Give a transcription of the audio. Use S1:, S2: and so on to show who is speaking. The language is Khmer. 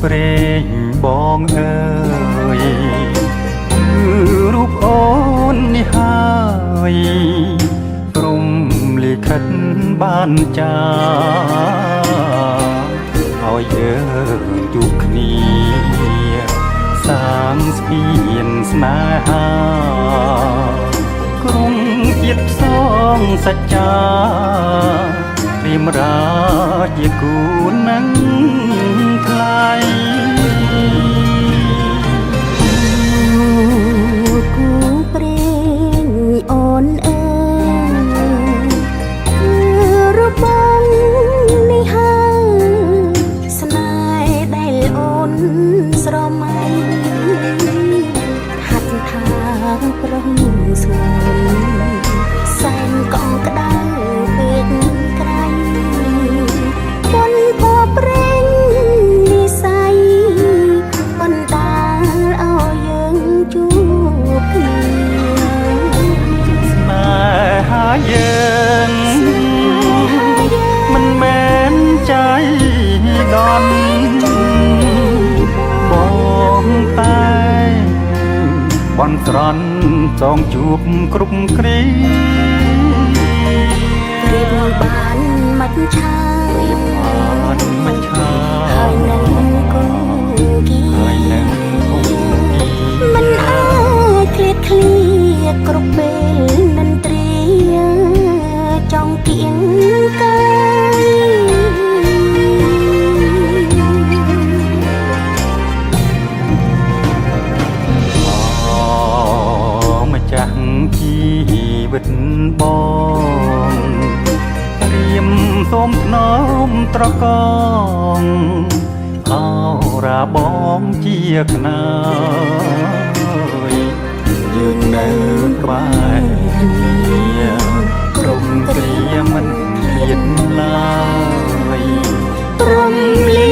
S1: ព្រេងបងអើយគឺរូបអូននេះហើយព្រំលិខិតបានចាឲ្យយើងជួបគ្នាសាងស្ពានស្នេហាក្រុងជាតិផ្សងសច្ចាព្រាមរាជាគូនឹងថ្លៃ
S2: គូព្រេងអូនអើយគឺរូបបងនេះហើយស្នេហ៍ដែលអូនស្រមៃហាត់ថាប្រងស្ងួនសែនកងក្តៅពេកក្រៃមុនភពព្រេងនិស័យបណ្ដាលឲ្យយើងជួបគ្នា
S1: ស្នេហាយើងមិនមែនใจដន់បងតែបន់ស្រន់ចងជួបគ្រប់គ្រា
S2: ព្រៀបបានមិនឆាហើយនឹងគូគីមិនអាចឃ្លាតឃ្លាគ្រប់ពេលនិនទ្រាចង់គៀងកាយ
S1: ម្ចាស់ជីវិតបងព្រាមសូមថ្នមត្រកងអរាបងជាខ្នើយយើងនៅក្បែរគ្នាក្រុមគ្រាមិនឃ្លាតឡើយ
S2: ព្រមលិ